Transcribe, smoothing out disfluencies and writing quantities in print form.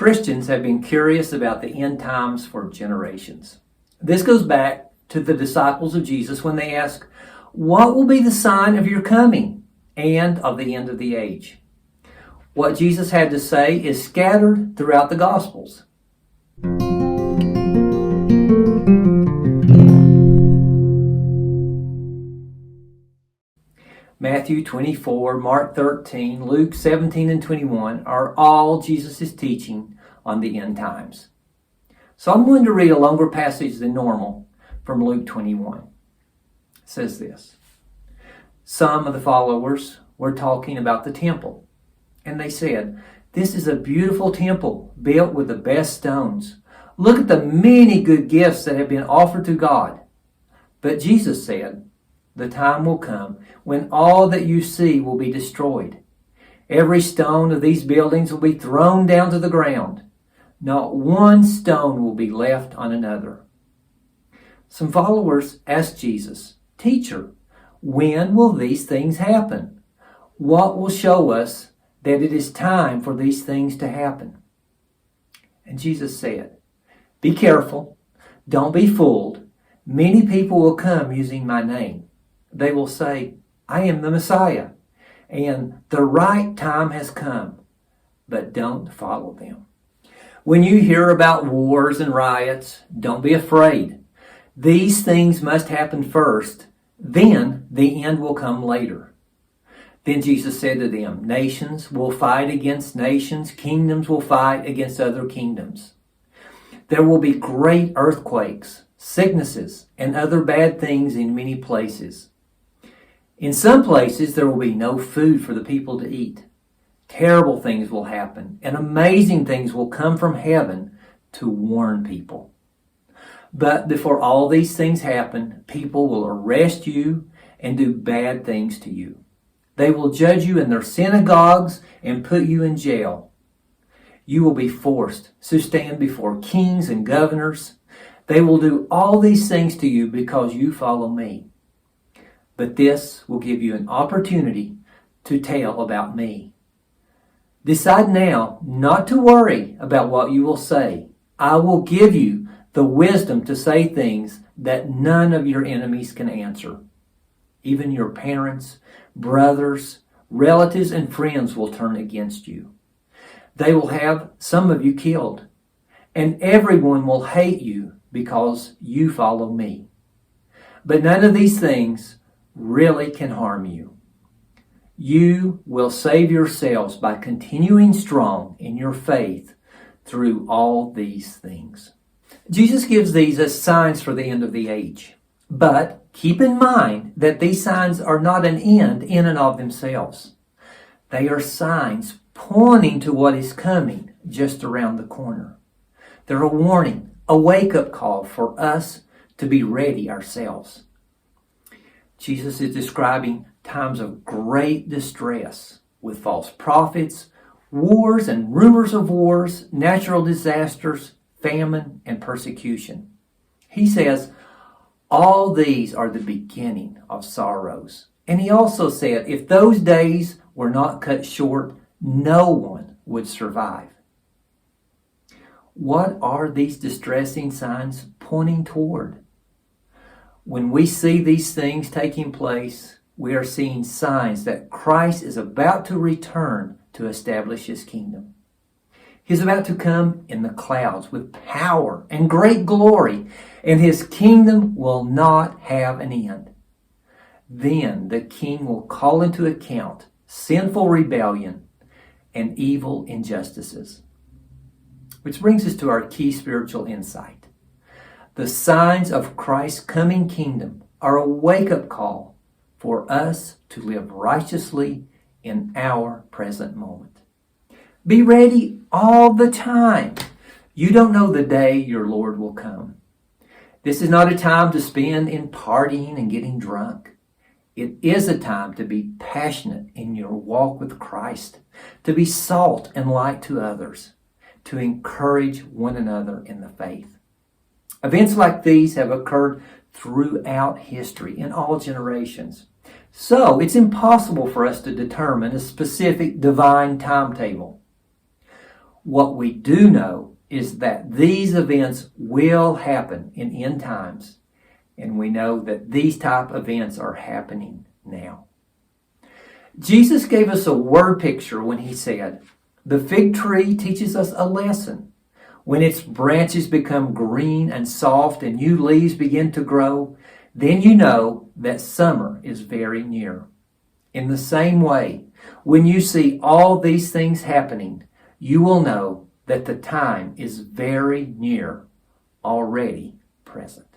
Christians have been curious about the end times for generations. This goes back to the disciples of Jesus when they ask, "What will be the sign of your coming and of the end of the age?" What Jesus had to say is scattered throughout the Gospels. Matthew 24, Mark 13, Luke 17 and 21 are all Jesus' teaching on the end times. So I'm going to read a longer passage than normal from Luke 21. It says this: Some of the followers were talking about the temple, and they said, "This is a beautiful temple built with the best stones. Look at the many good gifts that have been offered to God." But Jesus said, "The time will come when all that you see will be destroyed. Every stone of these buildings will be thrown down to the ground. Not one stone will be left on another." Some followers asked Jesus, "Teacher, when will these things happen? What will show us that it is time for these things to happen?" And Jesus said, "Be careful. Don't be fooled. Many people will come using my name. They will say, 'I am the Messiah,' and 'the right time has come.' But don't follow them. When you hear about wars and riots, don't be afraid. These things must happen first. Then the end will come later." Then Jesus said to them, "Nations will fight against nations. Kingdoms will fight against other kingdoms. There will be great earthquakes, sicknesses, and other bad things in many places. In some places, there will be no food for the people to eat. Terrible things will happen, and amazing things will come from heaven to warn people. But before all these things happen, people will arrest you and do bad things to you. They will judge you in their synagogues and put you in jail. You will be forced to stand before kings and governors. They will do all these things to you because you follow me. But this will give you an opportunity to tell about me. Decide now not to worry about what you will say. I will give you the wisdom to say things that none of your enemies can answer. Even your parents, brothers, relatives, and friends will turn against you. They will have some of you killed, and everyone will hate you because you follow me. But none of these things really can harm you. You will save yourselves by continuing strong in your faith through all these things." Jesus gives these as signs for the end of the age. But keep in mind that these signs are not an end in and of themselves. They are signs pointing to what is coming just around the corner. They're a warning, a wake-up call for us to be ready ourselves. Jesus is describing times of great distress with false prophets, wars and rumors of wars, natural disasters, famine, and persecution. He says, all these are the beginning of sorrows. And he also said, if those days were not cut short, no one would survive. What are these distressing signs pointing toward? When we see these things taking place, we are seeing signs that Christ is about to return to establish his kingdom. He's about to come in the clouds with power and great glory, and his kingdom will not have an end. Then the king will call into account sinful rebellion and evil injustices. Which brings us to our key spiritual insight. The signs of Christ's coming kingdom are a wake-up call for us to live righteously in our present moment. Be ready all the time. You don't know the day your Lord will come. This is not a time to spend in partying and getting drunk. It is a time to be passionate in your walk with Christ, to be salt and light to others, to encourage one another in the faith. Events like these have occurred throughout history in all generations. So it's impossible for us to determine a specific divine timetable. What we do know is that these events will happen in end times, and we know that these type of events are happening now. Jesus gave us a word picture when he said, "The fig tree teaches us a lesson. When its branches become green and soft and new leaves begin to grow, then you know that summer is very near." In the same way, when you see all these things happening, you will know that the time is very near, already present.